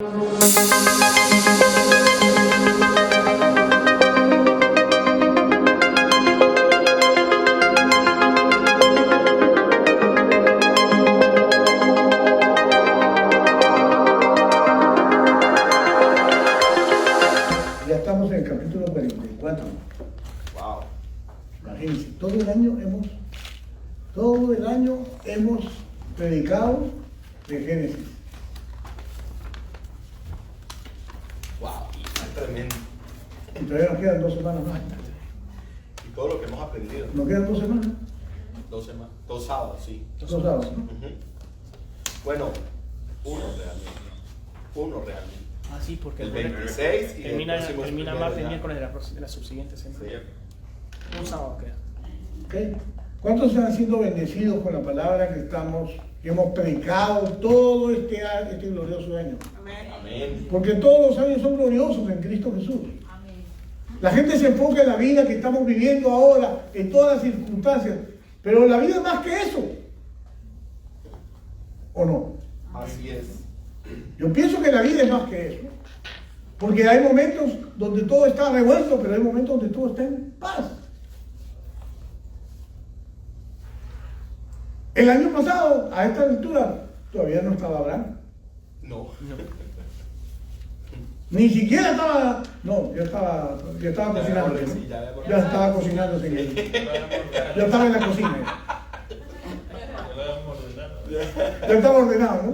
Ya estamos en el capítulo 44. Wow. Imagínense, todo el año hemos predicado de Génesis. Wow. Tremendo. Y todavía nos quedan 2 semanas más. Y todo lo que hemos aprendido. Nos quedan 2 semanas. 2 semanas. 2 sábados, sí. 2 sábados, ¿no? Ujú. Bueno, uno realmente. Ah, sí, porque El 26 y termina el próximo es martes y primero miércoles de la subsiguiente semana. Sí. Un sábado queda. ¿Ok? ¿Cuántos han sido bendecidos con la palabra que hemos predicado todo este glorioso año? Amén. Porque todos los años son gloriosos en Cristo Jesús. La gente se enfoca en la vida que estamos viviendo ahora, en todas las circunstancias, pero la vida es más que eso. ¿O no? Así es. Yo pienso que la vida es más que eso. Porque hay momentos donde todo está revuelto, pero hay momentos donde todo está en paz. El año pasado, a esta altura, todavía no estaba Abraham. No. Ni siquiera estaba, no, ya estaba cocinando. Sí, Ya estaba cocinando. Ya estaba en la cocina. Ya estaba ordenado, ¿no?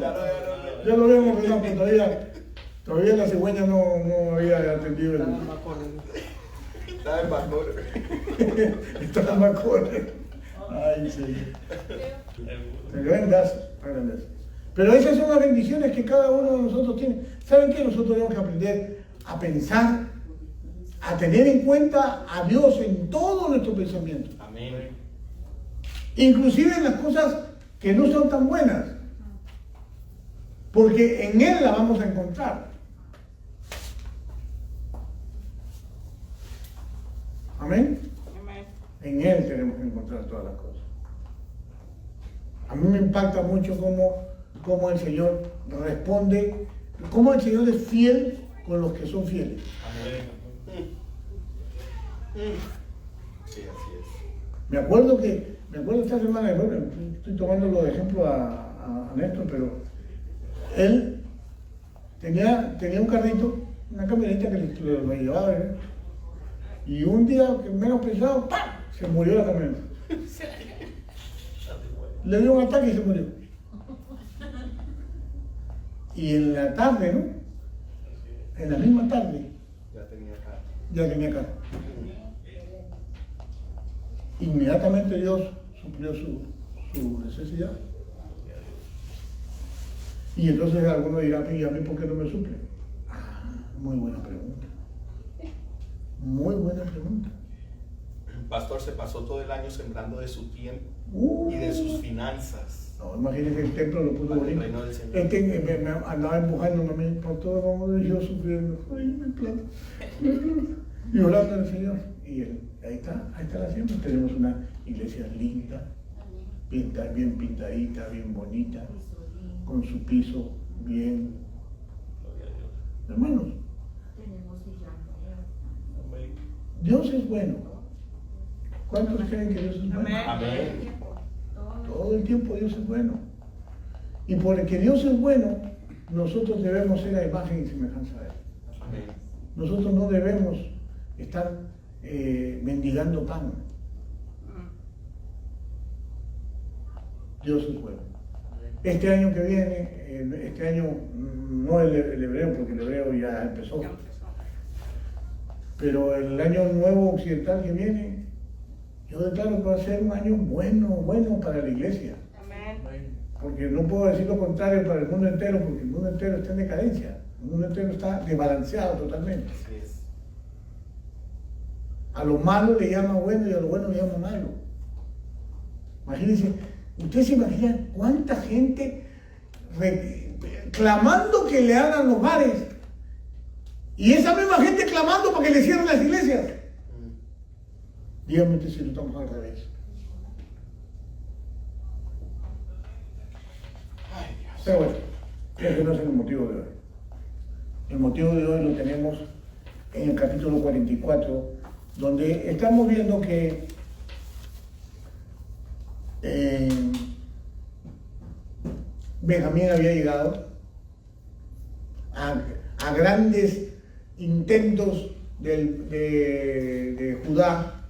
Ya lo habíamos ordenado, pero todavía la cigüeña no había atendido el... Estaba en Bangor. Estaba en Bangor. Ay, sí. Pero esas son las bendiciones que cada uno de nosotros tiene. ¿Saben qué? Nosotros tenemos que aprender a pensar, a tener en cuenta a Dios en todo nuestro pensamiento. Amén. Inclusive en las cosas que no son tan buenas. Porque en Él la vamos a encontrar. Amén. En Él tenemos que encontrar todas las cosas. A mí me impacta mucho cómo el Señor responde, cómo el Señor es fiel con los que son fieles. Amén. Sí, así es. Me acuerdo esta semana, estoy tomándolo de ejemplo a Néstor, pero él tenía un carrito, una camioneta que lo llevaba, ¿eh? Y un día que menos pensado, ¡pam!, se murió la camioneta. Le dio un ataque y se murió. Y en la tarde, ¿no? En la misma tarde, ya tenía carro. Inmediatamente Dios suplió su necesidad. Y entonces algunos dirán, ¿y a mí por qué no me suple? Muy buena pregunta. Muy buena pregunta. El pastor se pasó todo el año sembrando de su tiempo y de sus finanzas. No, imagínense que el templo lo puso Para el bonito. reino del Señor. Me andaba empujándome a mí por todo el mundo y yo sufriendo. Ay, mi plata. Y orando al Señor. Y ahí está la siembra. Tenemos una iglesia linda, bien pintadita, bien bonita, con su piso bien. Hermanos, Dios es bueno. ¿Cuántos creen que Dios es bueno? Amén. Todo el tiempo Dios es bueno. Y porque Dios es bueno, nosotros debemos ser a imagen y semejanza de Él. Amén. Nosotros no debemos estar mendigando pan. Dios es bueno. Este año que viene, este año no el hebreo, porque el hebreo ya empezó, pero el año nuevo occidental que viene, yo declaro que va a ser un año bueno para la iglesia. Porque no puedo decir lo contrario para el mundo entero, porque el mundo entero está en decadencia, el mundo entero está desbalanceado totalmente. Así es. A lo malo le llama bueno y a lo bueno le llama malo. Imagínense, ustedes se imaginan cuánta gente clamando que le hagan los bares, y esa misma gente clamando para que le cierren las iglesias. Díganme si lo estamos al revés. Pero bueno, ese no es el motivo de hoy. El motivo de hoy lo tenemos en el capítulo 44, donde estamos viendo que Benjamín había llegado a grandes intentos de Judá.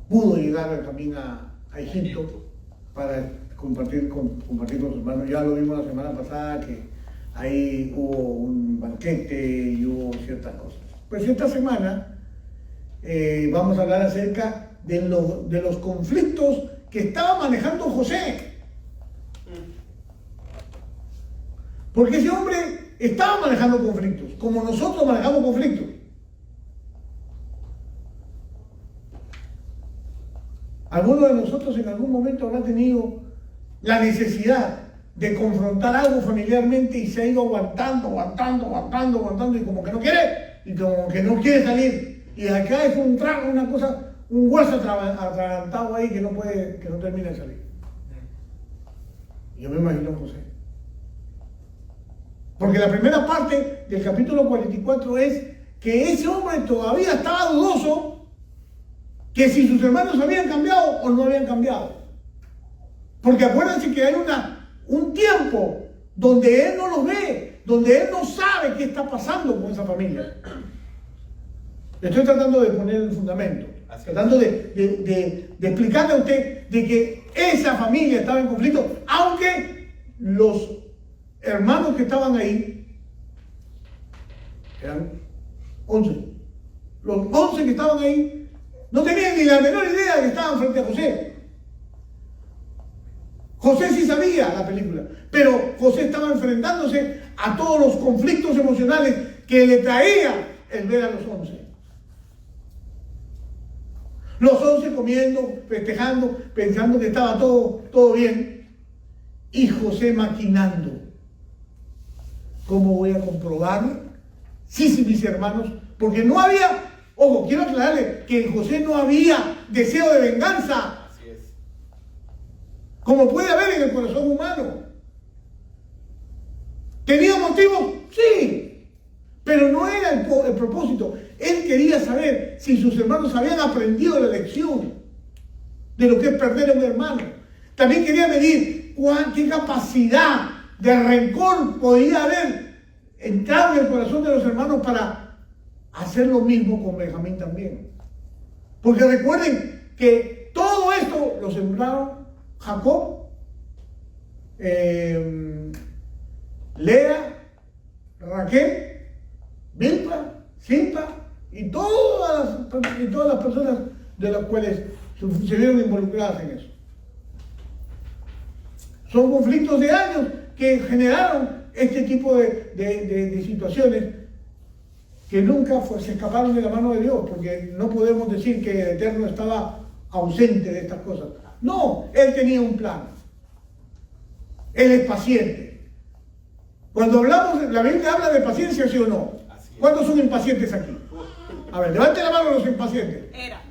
Pudo llegar Benjamín a Egipto para compartir con sus hermanos. Ya lo vimos la semana pasada que ahí hubo un banquete y hubo ciertas cosas. Pues esta semana vamos a hablar acerca de los conflictos que estaba manejando José. Porque ese hombre estaba manejando conflictos, como nosotros manejamos conflictos. Algunos de nosotros en algún momento habrá tenido la necesidad de confrontar algo familiarmente y se ha ido aguantando y como que no quiere, y como que no quiere salir. Y acá es un trago, una cosa, un hueso atragantado ahí que no termina de salir. Yo me imagino a José. Porque la primera parte del capítulo 44 es que ese hombre todavía estaba dudoso que si sus hermanos habían cambiado o no habían cambiado. Porque acuérdense que hay un tiempo donde él no los ve, donde él no sabe qué está pasando con esa familia. Estoy tratando de poner el fundamento, tratando de explicarle a usted de que esa familia estaba en conflicto, aunque los hermanos que estaban ahí eran 11. Los 11 que estaban ahí no tenían ni la menor idea de que estaban frente a José. José sí sabía la película, pero José estaba enfrentándose a todos los conflictos emocionales que le traía el ver a los 11. Los 11 comiendo, festejando, pensando que estaba todo bien, y José maquinando. ¿Cómo voy a comprobar si mis hermanos? Porque no había, ojo, quiero aclararle que en José no había deseo de venganza. Así es. Como puede haber en el corazón humano. ¿Tenía motivos? Sí. Pero no era el propósito. Él quería saber si sus hermanos habían aprendido la lección de lo que es perder a un hermano. También quería medir qué capacidad de rencor podía haber entrado en el corazón de los hermanos para hacer lo mismo con Benjamín también. Porque recuerden que todo esto lo sembraron Jacob, Lea, Raquel, Bilpa, Silpa y todas las personas de las cuales se vieron involucradas en eso. Son conflictos de años que generaron este tipo de situaciones que nunca se escaparon de la mano de Dios, porque no podemos decir que el Eterno estaba ausente de estas cosas. No, Él tenía un plan. Él es paciente. Cuando hablamos, la Biblia habla de paciencia, ¿sí o no? ¿Cuántos son impacientes aquí? A ver, levante la mano los impacientes. Era.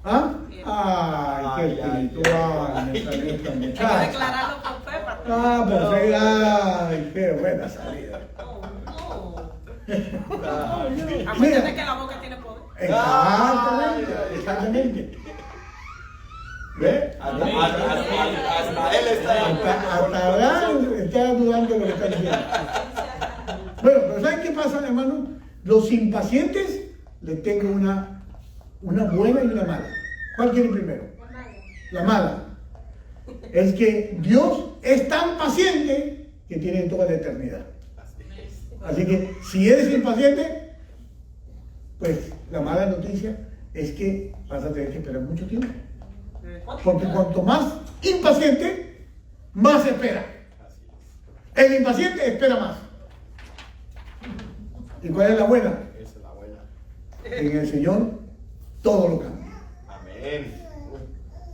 ¿Ah? Ay, qué espiritual me salió esta Hay que muchacha. declararlo con fe, pastor. Ah, pues sí, ay, qué buena salida. Acuérdate que la boca tiene poder. Exactamente. ¿Ve? Hasta él está. Hasta ahora está dudando de lo que está diciendo. Bueno, pero ¿saben qué pasa, hermano? Los impacientes les tengo una buena y una mala. ¿Cuál quiere primero? La mala. Es que Dios es tan paciente que tiene toda la eternidad. Así que si eres impaciente, pues la mala noticia es que vas a tener que esperar mucho tiempo. Porque cuanto más impaciente, más espera. El impaciente espera más. ¿Y cuál es la buena? Esa es la buena. En el Señor todo lo cambia. Amén.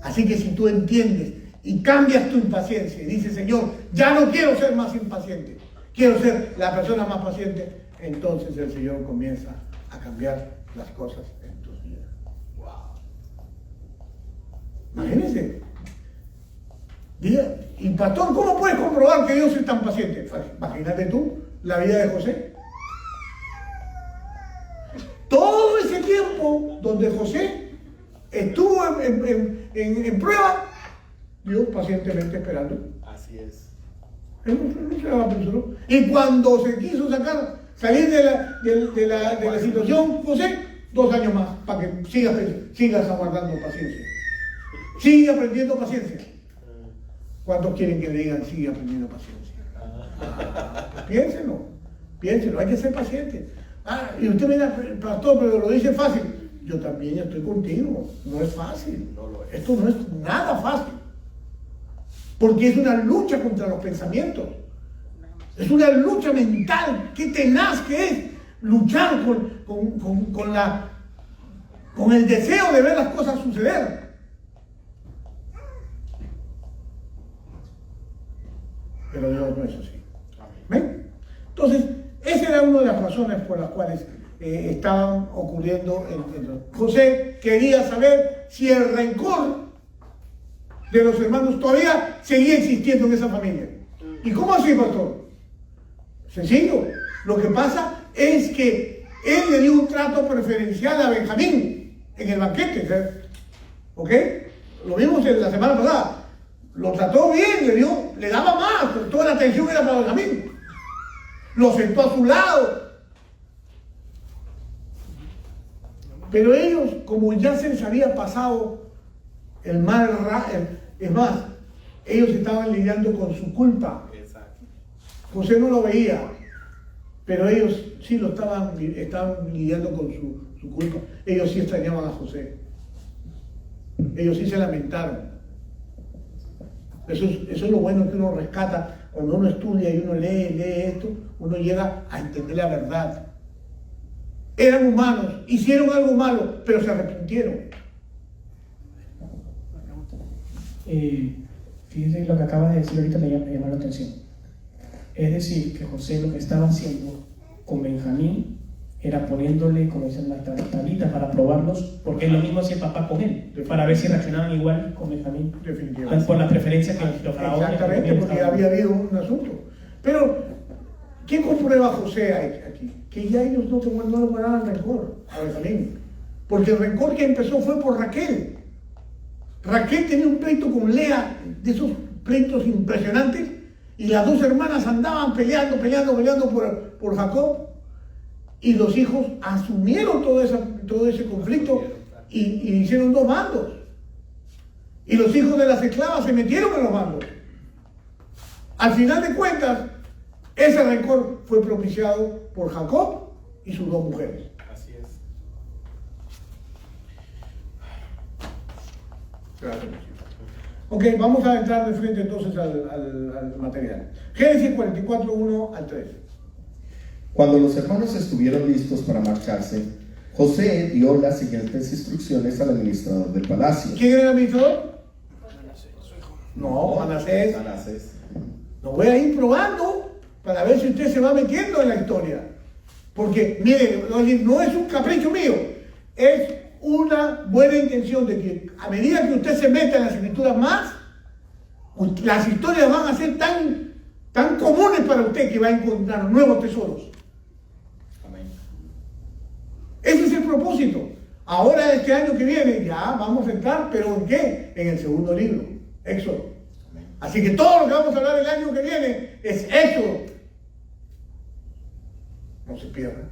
Así que si tú entiendes y cambias tu impaciencia y dices, Señor, ya no quiero ser más impaciente, quiero ser la persona más paciente, entonces el Señor comienza a cambiar las cosas en tus vidas. Wow. Imagínense. Diga, y pastor, ¿cómo puedes comprobar que Dios es tan paciente? Imagínate tú la vida de José. Todo ese tiempo donde José estuvo en prueba, Dios pacientemente esperando. Así es. Él no se apresuró. Y cuando se quiso salir de la situación, José, 2 años más, para que sigas aguardando paciencia. Sigue aprendiendo paciencia. ¿Cuántos quieren que le digan sigue aprendiendo paciencia? Piénselo, hay que ser paciente. Y usted mira, pastor, pero lo dice fácil. Yo también estoy contigo, no es fácil. No lo es. Esto no es nada fácil. Porque es una lucha contra los pensamientos. Es una lucha mental, qué tenaz que es luchar con el deseo de ver las cosas suceder. Pero Dios no es así. ¿Ven? Entonces, esa era una de las razones por las cuales estaban ocurriendo. José quería saber si el rencor de los hermanos todavía seguía existiendo en esa familia. ¿Y cómo así, pastor? Sencillo. Lo que pasa es que él le dio un trato preferencial a Benjamín en el banquete. ¿Ok? Lo vimos la semana pasada. Lo trató bien, le daba más, pero toda la atención era para Benjamín. Lo sentó a su lado. Pero ellos, como ya se les había pasado el mal, es más, ellos estaban lidiando con su culpa. Exacto. José no lo veía, pero ellos sí lo estaban lidiando con su culpa. Ellos sí extrañaban a José. Ellos sí se lamentaron. Eso es lo bueno que uno rescata. Cuando uno estudia y uno lee esto, uno llega a entender la verdad. Eran humanos, hicieron algo malo, pero se arrepintieron. Fíjense lo que acabas de decir ahorita me llamó la atención. Es decir, que José lo que estaba haciendo con Benjamín era poniéndole, como dicen las tablitas, para probarlos, porque es lo mismo hacía el papá con él, para ver si reaccionaban igual con Benjamín. Definitivamente. Por la preferencia que los faraones. Exactamente, porque había habido un asunto. Pero, ¿qué comprueba José aquí? Que ya ellos no le guardaban rencor a Benjamín. Porque el rencor que empezó fue por Raquel. Raquel tenía un pleito con Lea, de esos pleitos impresionantes, y las 2 hermanas andaban peleando por Jacob. Y los hijos asumieron todo ese conflicto y hicieron 2 bandos. Y los hijos de las esclavas se metieron en los bandos. Al final de cuentas, ese rencor fue propiciado por Jacob y sus 2 mujeres. Así es. Gracias. Ok, vamos a entrar de frente entonces al material. Génesis 44, 1 al 3. Cuando los hermanos estuvieron listos para marcharse, José dio las siguientes instrucciones al administrador del palacio. ¿Quién era el administrador? No, Manasés. Manasés. Lo voy a ir probando para ver si usted se va metiendo en la historia. Porque, mire, no es un capricho mío, es una buena intención de que a medida que usted se meta en las escrituras más, las historias van a ser tan comunes para usted que va a encontrar nuevos tesoros. Amén. Ese es el propósito. Ahora, este año que viene, ya vamos a entrar, ¿pero en qué? En el segundo libro, Éxodo. Amén. Así que todo lo que vamos a hablar el año que viene es Éxodo. No se pierdan.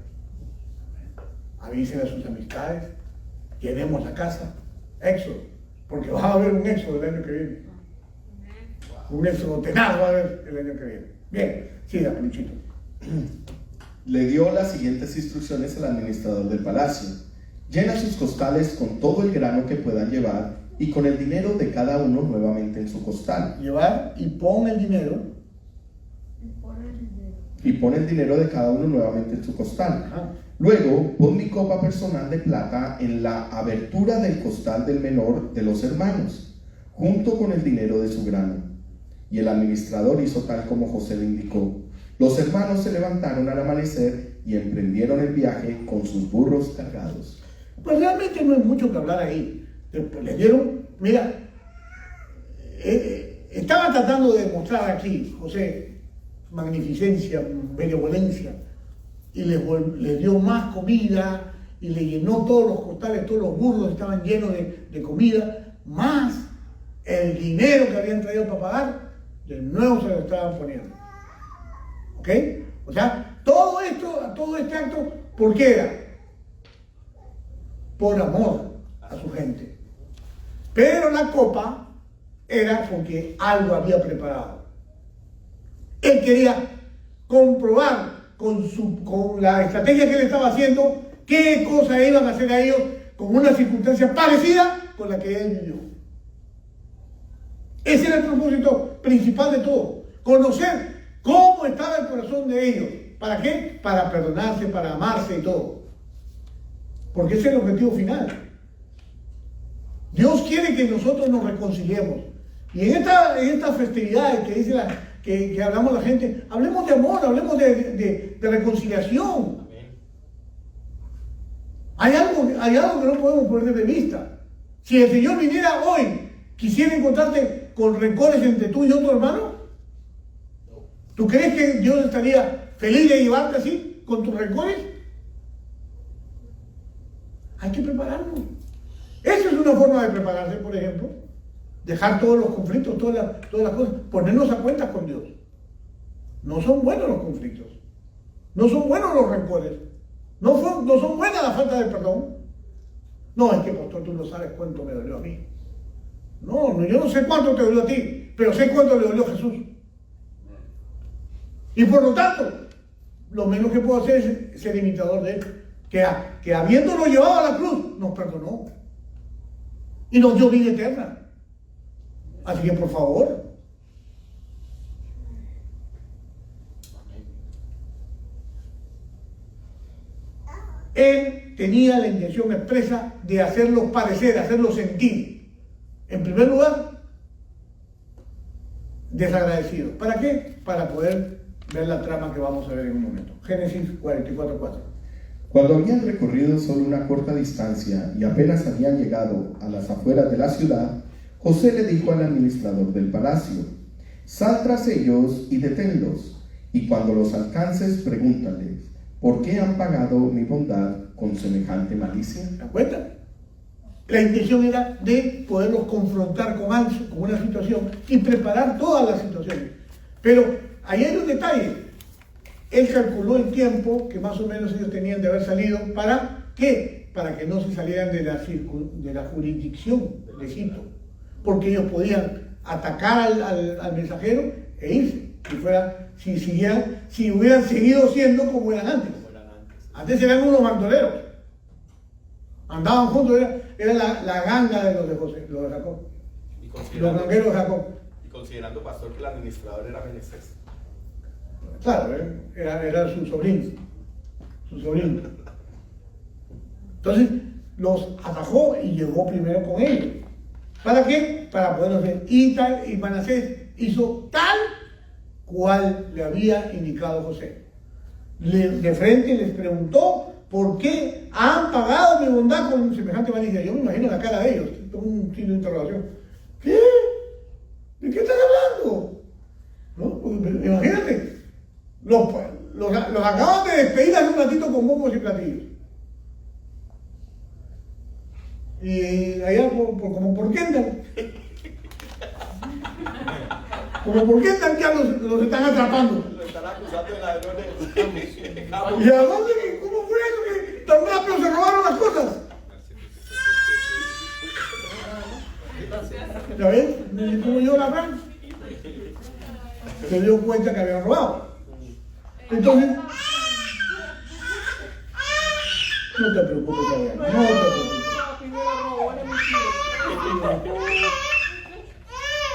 Avisen a sus amistades. Llenemos la casa. Éxodo. Porque va a haber un Éxodo el año que viene. Un Éxodo tenaz va a haber el año que viene. Bien, siga, Luchito. Le dio las siguientes instrucciones al administrador del palacio. Llena sus costales con todo el grano que puedan llevar y con el dinero de cada uno nuevamente en su costal. Llevar y pon el dinero. Y pon el dinero de cada uno nuevamente en su costal. Ajá. Luego, pon mi copa personal de plata en la abertura del costal del menor de los hermanos, junto con el dinero de su grano. Y el administrador hizo tal como José le indicó. Los hermanos se levantaron al amanecer y emprendieron el viaje con sus burros cargados. Pues realmente no hay mucho que hablar ahí. Le dieron, mira, estaba tratando de mostrar aquí, José, magnificencia, benevolencia, y les dio más comida, y le llenó todos los costales, todos los burros estaban llenos de comida, más el dinero que habían traído para pagar, de nuevo se lo estaban poniendo. ¿Ok? O sea, todo este acto, ¿por qué era? Por amor a su gente. Pero la copa era porque algo había preparado. Él quería comprobar con la estrategia que él estaba haciendo qué cosas iban a hacer a ellos con una circunstancia parecida con la que él vivió. Ese era el propósito principal de todo. Conocer cómo estaba el corazón de ellos. ¿Para qué? Para perdonarse, para amarse y todo. Porque ese es el objetivo final. Dios quiere que nosotros nos reconciliemos. Y en estas festividades que dice que hablamos la gente, hablemos de amor, hablemos de reconciliación. Hay algo que no podemos perder de vista. Si el Señor viniera hoy, quisiera encontrarte con rencores entre tú y otro hermano, ¿tú crees que Dios estaría feliz de llevarte así, con tus rencores? Hay que prepararnos. Esa es una forma de prepararse, por ejemplo. Dejar todos los conflictos, todas las cosas, ponernos a cuentas con Dios. No son buenos los conflictos. No son buenos los rencores. No son buenas la falta de perdón. No, es que, pastor, tú no sabes cuánto me dolió a mí. No, yo no sé cuánto te dolió a ti, pero sé cuánto le dolió a Jesús. Y por lo tanto, lo menos que puedo hacer es ser imitador de Él. Que habiéndolo llevado a la cruz, nos perdonó. Y nos dio vida eterna. Así que, por favor. Él tenía la intención expresa de hacerlos parecer, hacerlos sentir. En primer lugar, desagradecidos. ¿Para qué? Para poder ver la trama que vamos a ver en un momento. Génesis 44:4. Cuando habían recorrido solo una corta distancia y apenas habían llegado a las afueras de la ciudad, José le dijo al administrador del palacio: sal tras ellos y deténlos, y cuando los alcances pregúntales: ¿por qué han pagado mi bondad con semejante malicia? ¿Te das cuenta? La intención era de poderlos confrontar con una situación y preparar todas las situaciones. Pero ahí hay un detalle. Él calculó el tiempo que más o menos ellos tenían de haber salido. ¿Para qué? Para que no se salieran de la jurisdicción de Egipto. Porque ellos podían atacar al mensajero e irse. Si hubieran seguido siendo como eran antes. Antes eran unos bandoleros. Andaban juntos, era la ganga de los de José, los de Jacob. Los gangueros de Jacob. Y considerando, pastor, que el administrador era Menesés. Claro, era su sobrino. Entonces, los atajó y llegó primero con ellos. ¿Para qué? Para poder hacer. Y Manasés hizo tal cual le había indicado José. De frente les preguntó: ¿por qué han pagado mi bondad con semejante malicia? Yo me imagino la cara de ellos, un signo de interrogación. ¿Qué? ¿De qué están hablando? ¿No? Pues, imagínate, los acaban de despedir hace un ratito con bombos y platillos. Y allá como por Kendall. Como por Kendall ya los están atrapando. Lo están acusando de ladrones. ¿Y a dónde? ¿Cómo fue eso que tan rápido se robaron las cosas? ¿Ya ves? ¿Cómo yo la Abraham? Se dio cuenta que habían robado. Entonces, no te preocupes, Abraham, no te preocupes.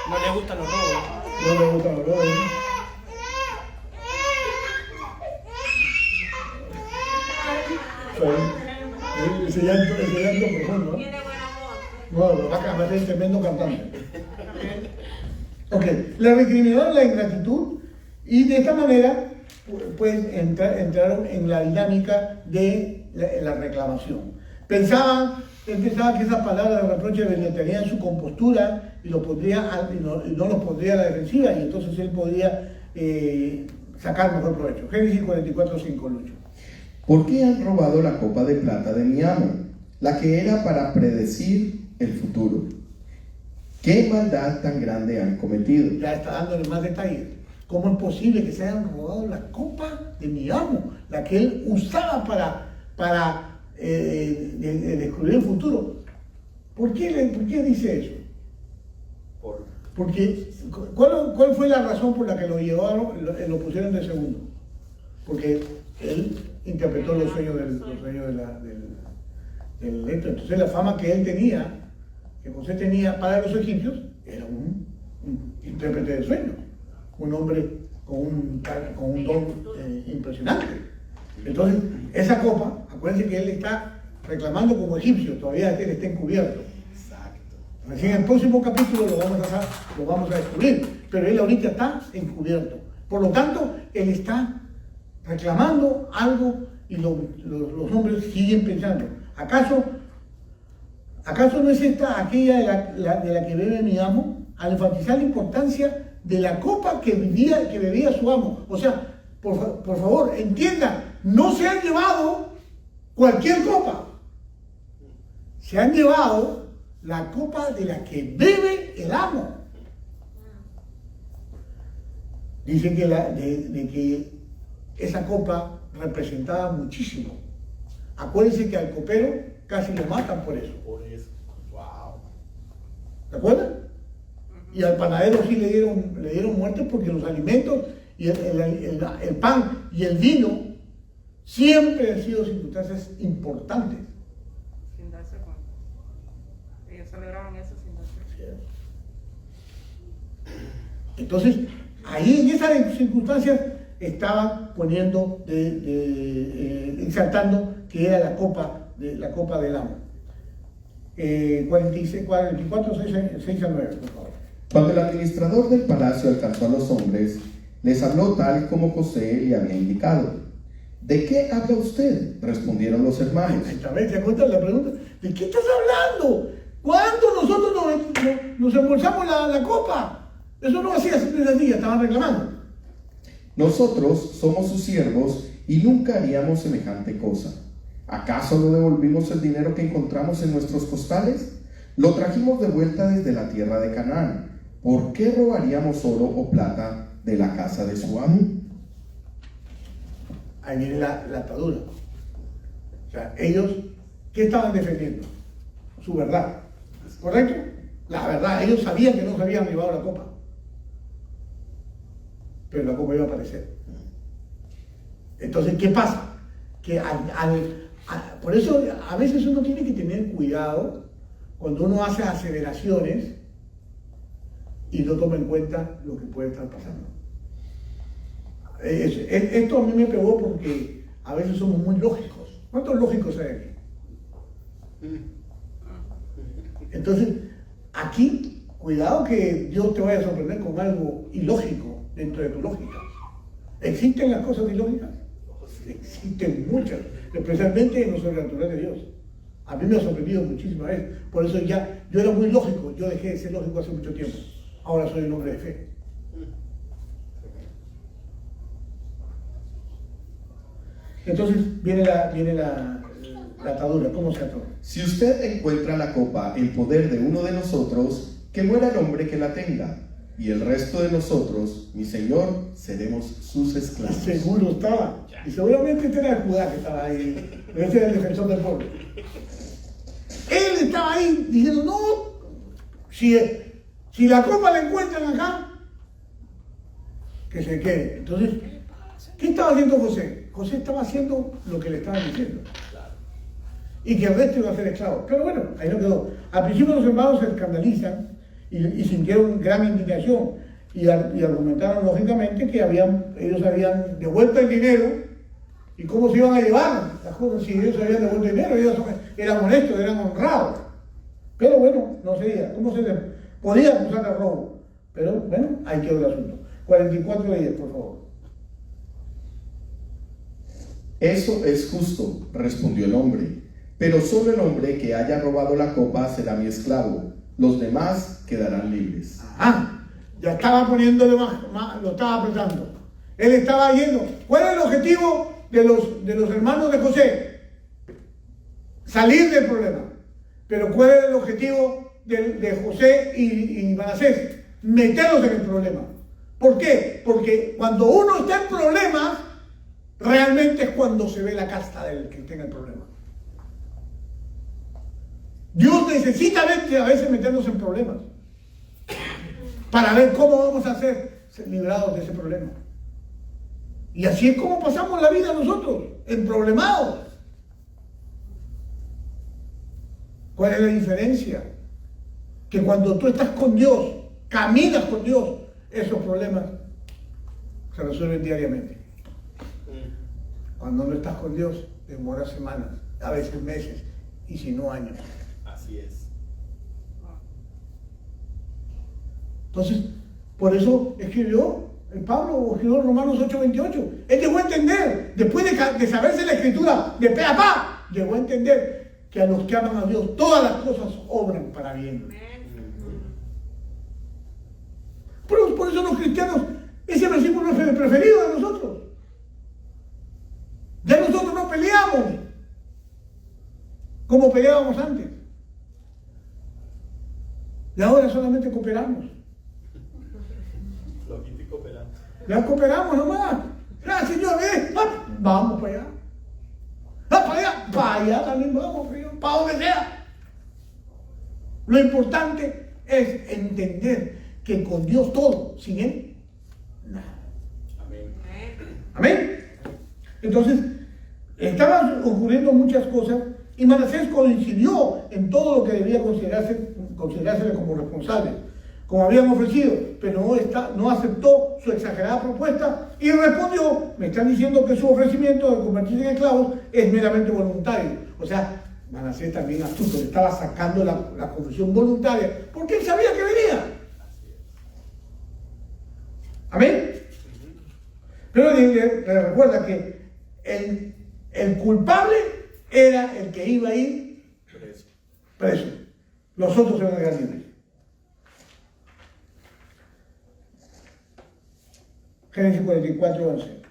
No le gustan los robos. No me gustan los robos. Ese llanto profundo, ¿no? Tiene buen amor. Bueno, va a cambiar el tremendo cantante. Ok, le recriminaron la ingratitud y de esta manera pues entraron en la dinámica de la reclamación. Él pensaba que esas palabras de reproche debilitarían su compostura y no los pondría a la defensiva, y entonces él podría sacar mejor provecho. Génesis 44:5, Lucho. ¿Por qué han robado la copa de plata de mi amo, la que era para predecir el futuro? ¿Qué maldad tan grande han cometido? Ya está dándole más detalles. ¿Cómo es posible que se hayan robado la copa de mi amo, la que él usaba para descubrir el futuro? ¿Por qué dice eso? Porque, ¿cuál fue la razón por la que lo llevaron, lo pusieron de segundo? Porque él interpretó los sueños del lecho. Entonces la fama que él tenía, que José tenía para los egipcios, era un intérprete de sueños, un hombre con un don impresionante. Entonces, esa copa, acuérdense que él está reclamando como egipcio, todavía él está encubierto. Recién en el próximo capítulo lo vamos a descubrir, pero él ahorita está encubierto. Por lo tanto, él está reclamando algo y los hombres siguen pensando. ¿Acaso no es esta aquella de la que bebe mi amo? Al enfatizar la importancia de la copa que bebía su amo. O sea, por favor, entiendan, no se han llevado cualquier copa. Se han llevado la copa de la que bebe el amo. Dicen que esa copa representaba muchísimo. Acuérdense que al copero casi lo matan por eso. Wow. ¿De acuerdo? Y al panadero sí le dieron muerte porque los alimentos y el pan y el vino siempre han sido circunstancias importantes. Sin darse cuenta. Ellos celebraban eso sin darse cuenta. Entonces, ahí en esas circunstancias estaban poniendo, exaltando que era la copa del amo. 44, 6 a 9, por favor. Cuando el administrador del palacio alcanzó a los hombres, les habló tal como José le había indicado. ¿De qué habla usted?, respondieron los hermanos. Esta vez se cuenta la pregunta, ¿de qué estás hablando? ¿Cuándo nosotros nos embolsamos la copa? Eso no hacía siempre así, estaban reclamando. Nosotros somos sus siervos y nunca haríamos semejante cosa. ¿Acaso no devolvimos el dinero que encontramos en nuestros costales? Lo trajimos de vuelta desde la tierra de Canaán. ¿Por qué robaríamos oro o plata de la casa de su amo? Ahí viene la atadura. O sea, ellos, ¿qué estaban defendiendo? Su verdad. ¿Correcto? La verdad, ellos sabían que no se habían llevado la copa. Pero la copa iba a aparecer. Entonces, ¿qué pasa? Que por eso a veces uno tiene que tener cuidado cuando uno hace aseveraciones y no toma en cuenta lo que puede estar pasando. Esto a mí me pegó porque a veces somos muy lógicos. ¿Cuántos lógicos hay aquí? Entonces, aquí, cuidado que Dios te vaya a sorprender con algo ilógico dentro de tu lógica. ¿Existen las cosas ilógicas? Existen muchas, especialmente en lo sobrenatural de Dios. A mí me ha sorprendido muchísimas veces. Por eso yo era muy lógico, yo dejé de ser lógico hace mucho tiempo. Ahora soy un hombre de fe. Entonces viene la atadura. ¿Cómo se ató? Si usted encuentra la copa en poder de uno de nosotros, que muera el hombre que la tenga, y el resto de nosotros, mi señor, seremos sus esclavos. Seguro estaba. Y seguramente este era el Judá que estaba ahí. Ese era el defensor del pueblo. Él estaba ahí diciendo, no, si la copa la encuentran acá, que se quede. Entonces, ¿qué estaba haciendo José? José estaba haciendo lo que le estaban diciendo. Y que el resto iba a ser esclavo. Pero bueno, ahí no quedó. Al principio los hermanos se escandalizan y sintieron gran indignación y argumentaron lógicamente que ellos habían devuelto el dinero y cómo se iban a llevar las cosas si ellos habían devuelto el dinero. Ellos eran honestos, eran honrados. Pero bueno, no sé, ¿cómo se podía acusar de robo? Pero bueno, ahí quedó el asunto. 44 días, por favor. Eso es justo, respondió el hombre, pero solo el hombre que haya robado la copa será mi esclavo, los demás quedarán libres. Ya estaba poniéndole más, lo estaba apretando. Él estaba yendo. ¿Cuál es el objetivo de los hermanos de José? Salir del problema. Pero ¿cuál es el objetivo de José y Manasés? Meterlos en el problema. ¿Por qué? Porque cuando uno está en problemas, realmente es cuando se ve la casta del que tenga el problema. Dios necesita a veces meternos en problemas para ver cómo vamos a ser librados de ese problema. Y así es como pasamos la vida nosotros, emproblemados. ¿Cuál es la diferencia? Que cuando tú estás con Dios, caminas con Dios, esos problemas se resuelven diariamente. Cuando no estás con Dios, demora semanas, a veces meses, y si no años. Así es. Entonces, por eso escribió Pablo, escribió Romanos 8:28. Él llegó a entender, después de saberse la escritura de pe a pa, llegó a entender que a los que aman a Dios, todas las cosas obran para bien. Por eso los cristianos, ese versículo es el preferido de nosotros. Ya nosotros no peleamos como peleábamos antes. Y ahora solamente cooperamos. Flojito y cooperando. Ya cooperamos nomás. Ya, señor, vamos para allá. Para allá también vamos, para donde sea. Lo importante es entender que con Dios todo, sin Él, nada. Amén. Amén. Entonces, estaban ocurriendo muchas cosas y Manasés coincidió en todo lo que debía considerársele como responsable, como habían ofrecido, pero no aceptó su exagerada propuesta y respondió: me están diciendo que su ofrecimiento de convertirse en esclavos es meramente voluntario. O sea, Manasés también astuto, le estaba sacando la confesión voluntaria, porque él sabía que venía. Amén. Pero le recuerda que el culpable era el que iba a ir preso. Los otros se van a quedar libres. Génesis 44:11.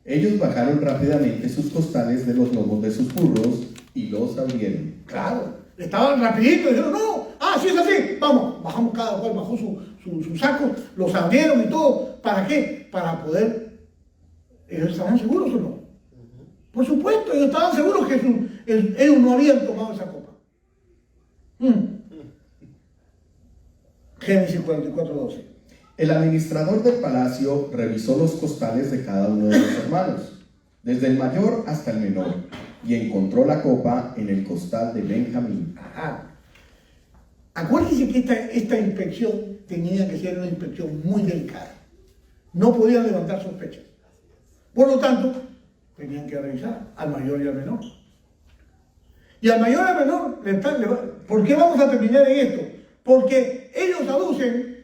Ellos bajaron rápidamente sus costales de los lomos de sus burros y los abrieron. Claro, estaban rapidito, dijeron: no, sí es así, vamos, bajamos, cada cual bajó su saco, los abrieron y todo. ¿Para qué? Para poder, ellos estaban seguros o no. Por supuesto, ellos estaban seguros que ellos no habían tomado esa copa. Génesis 44:12. El administrador del palacio revisó los costales de cada uno de los hermanos, desde el mayor hasta el menor, y encontró la copa en el costal de Benjamín. Ajá. Acuérdense que esta inspección tenía que ser una inspección muy delicada. No podían levantar sospechas. Por lo tanto, tenían que revisar al mayor y al menor. Y al mayor y al menor, ¿por qué vamos a terminar en esto? Porque ellos aducen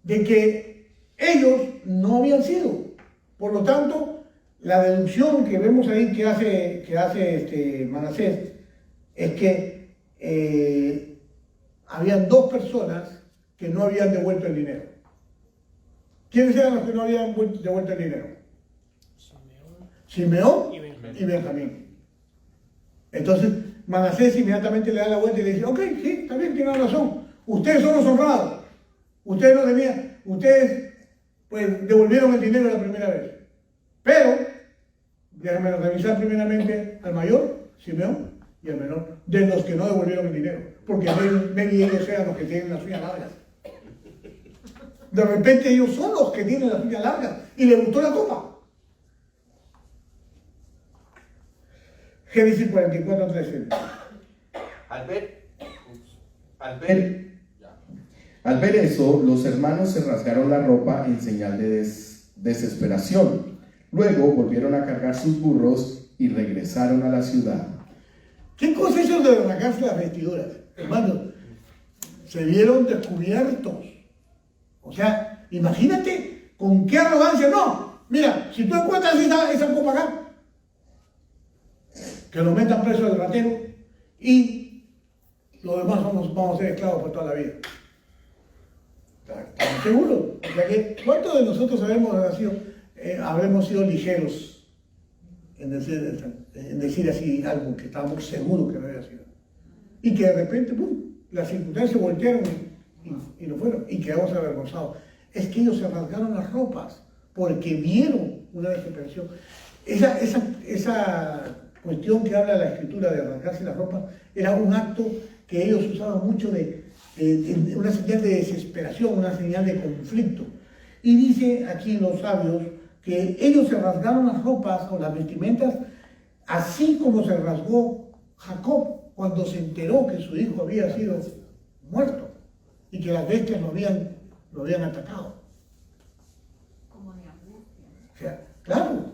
de que ellos no habían sido. Por lo tanto, la deducción que vemos ahí que hace Manasés es que habían dos personas que no habían devuelto el dinero. ¿Quiénes eran los que no habían devuelto el dinero? Simeón y Benjamín. Entonces Manasés inmediatamente le da la vuelta y le dice: ok, sí, está bien, tiene razón. Ustedes son los honrados. Ustedes no debían, ustedes pues devolvieron el dinero la primera vez. Pero déjenme revisar primeramente al mayor, Simeón, y al menor, de los que no devolvieron el dinero. Porque maybe ellos sean los que tienen las uñas largas. De repente ellos son los que tienen las uñas largas y les gustó la copa. Génesis 44:13. Al ver eso, los hermanos se rasgaron la ropa en señal de desesperación. Luego volvieron a cargar sus burros y regresaron a la ciudad. ¿Qué cosa es eso de rasgarse las vestiduras? Hermanos, se vieron descubiertos. O sea, imagínate con qué arrogancia. No, mira, si tú encuentras esa copa acá, que lo metan preso del ratero y los demás vamos a ser esclavos por toda la vida. ¿Estamos seguros? O sea que, ¿cuántos de nosotros habemos nacido habremos sido ligeros en decir así algo que estábamos seguros que no había sido. Y que de repente, ¡pum!, las circunstancias se voltearon y no fueron, y quedamos avergonzados. Es que ellos se rasgaron las ropas porque vieron una desesperación. Esa cuestión que habla la Escritura de rasgarse las ropas era un acto que ellos usaban mucho de una señal de desesperación, una señal de conflicto. Y dice aquí los sabios que ellos se rasgaron las ropas o las vestimentas así como se rasgó Jacob cuando se enteró que su hijo había sido muerto y que las bestias lo habían atacado. Como de angustia. O sea, claro,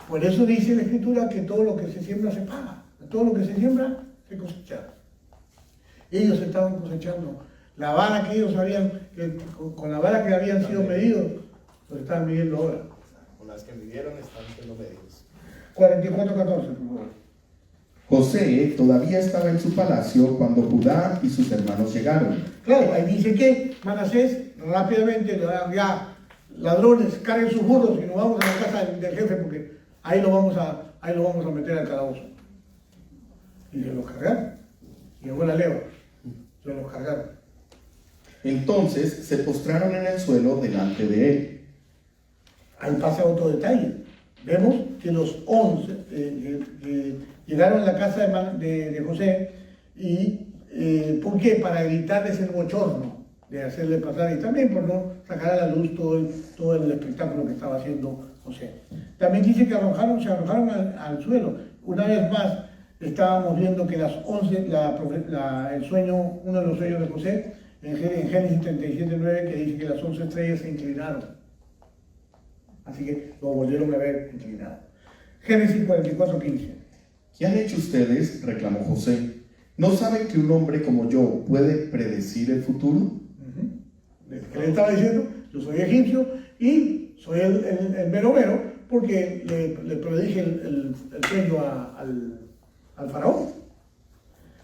por eso dice la Escritura que todo lo que se siembra se paga, todo lo que se siembra se cosecha. Ellos estaban cosechando la vara que ellos con la vara que habían sido medidos, lo estaban midiendo ahora. Con las que midieron están siendo medidos. 44:14, por favor. José todavía estaba en su palacio cuando Judá y sus hermanos llegaron. Claro, ahí dice que Manasés rápidamente ya ladrones, carguen sus burros y nos vamos a la casa del jefe porque ahí lo vamos a meter al calabozo. Y se los cargaron. Llegó la leva, se los cargaron. Entonces se postraron en el suelo delante de él. Ahí pasa otro detalle. Vemos que los 11 que llegaron a la casa de José y ¿por qué? Para evitarles el bochorno de hacerle pasar y también por no sacar a la luz todo el espectáculo que estaba haciendo José. También dice que se arrojaron al suelo. Una vez más estábamos viendo que las 11, el sueño, uno de los sueños de José, en Génesis 37:9, que dice que las 11 estrellas se inclinaron. Así que lo volvieron a ver inclinado. Génesis 44:15. ¿Qué han hecho ustedes?, reclamó José. ¿No saben que un hombre como yo puede predecir el futuro? Que le estaba diciendo, yo soy egipcio y soy el mero mero porque le predije el sueño al faraón.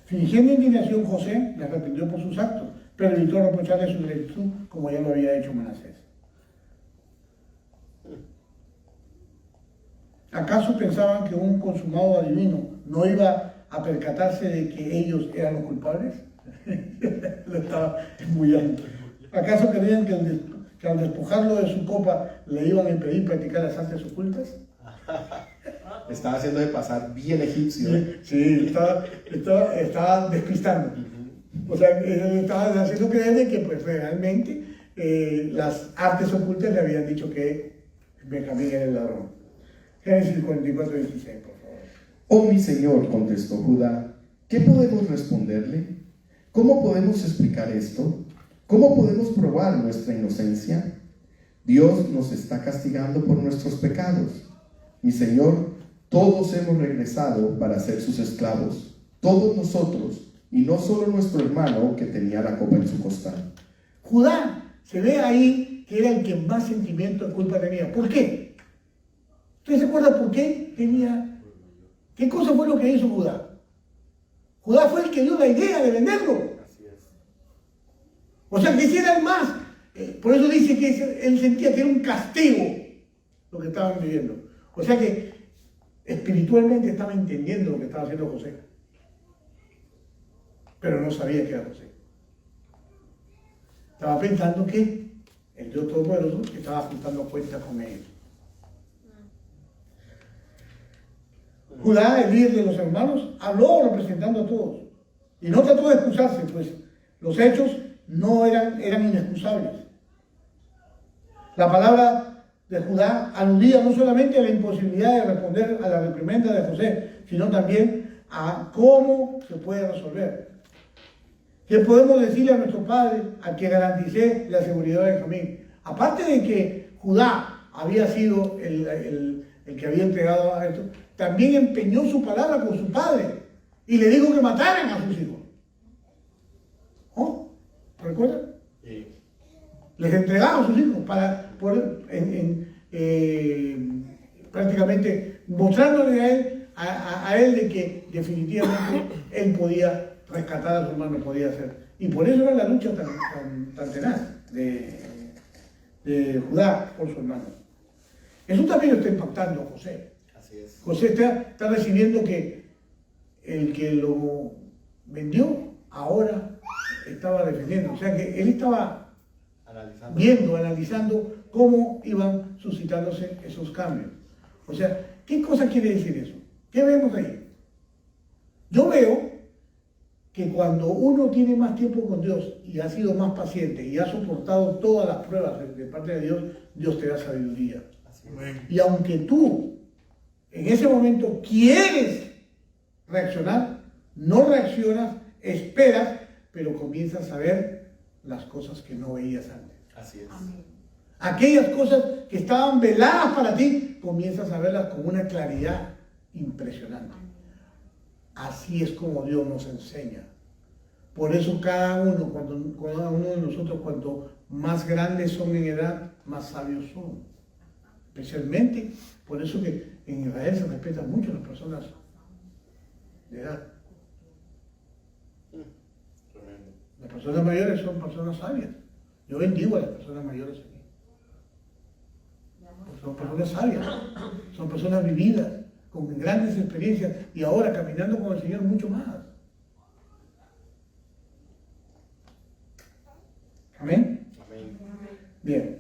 Fingiendo indignación, José le arrepintió por sus actos, pero evitó reprocharle su ingratitud como ya lo había hecho Manasés. ¿Acaso pensaban que un consumado adivino no iba a percatarse de que ellos eran los culpables? Lo estaba embullando. ¿Acaso creían que al despojarlo de su copa le iban a impedir practicar las artes ocultas? Estaba haciendo de pasar bien egipcio. Sí, estaba despistando. O sea, estaba haciendo creer de que pues realmente las artes ocultas le habían dicho que Benjamín era el ladrón. Génesis 44:16, por favor. Oh mi señor, contestó Judá, ¿qué podemos responderle? ¿Cómo podemos explicar esto? ¿Cómo podemos probar nuestra inocencia? Dios nos está castigando por nuestros pecados. Mi señor, todos hemos regresado para ser sus esclavos, todos nosotros, y no solo nuestro hermano que tenía la copa en su costal. Judá se ve ahí que era el que más sentimiento de culpa tenía. ¿Por qué? ¿Usted se acuerda por qué tenía? ¿Qué cosa fue lo que hizo Judá? Judá fue el que dio la idea de venderlo. Así es. O sea, que ese era el más. Por eso dice que él sentía que era un castigo lo que estaban viviendo. O sea que espiritualmente estaba entendiendo lo que estaba haciendo José. Pero no sabía que era José. Estaba pensando que el Dios Todopoderoso estaba juntando cuentas con ellos. Judá, el líder de los hermanos, habló representando a todos. Y no trató de excusarse, pues los hechos no eran inexcusables. La palabra de Judá aludía no solamente a la imposibilidad de responder a la reprimenda de José, sino también a cómo se puede resolver. ¿Qué podemos decirle a nuestro padre al que garanticé la seguridad de Benjamín? Aparte de que Judá había sido el que había entregado a esto, también empeñó su palabra con su padre y le dijo que mataran a sus hijos. ¿Oh? ¿Recuerdan? Sí. Les entregaba a sus hijos para prácticamente mostrándole a él de que definitivamente él podía rescatar a su hermano, podía hacer. Y por eso era la lucha tan tenaz de Judá por su hermano. Eso también lo está impactando a José. Así es. José está recibiendo que el que lo vendió ahora estaba defendiendo. O sea que él estaba analizando cómo iban suscitándose esos cambios. O sea, ¿qué cosa quiere decir eso? ¿Qué vemos ahí? Yo veo que cuando uno tiene más tiempo con Dios y ha sido más paciente y ha soportado todas las pruebas de parte de Dios, Dios te da sabiduría. Y aunque tú en ese momento quieres reaccionar, no reaccionas, esperas, pero comienzas a ver las cosas que no veías antes. Así es. Aquellas cosas que estaban veladas para ti, comienzas a verlas con una claridad impresionante. Así es como Dios nos enseña. Por eso cada uno de nosotros, cuanto más grandes son en edad, más sabios son. Especialmente, por eso que en Israel se respetan mucho las personas de edad. Las personas mayores son personas sabias. Yo bendigo a las personas mayores aquí. Son personas sabias, son personas vividas, con grandes experiencias y ahora caminando con el Señor mucho más. Amén. Amén. Bien.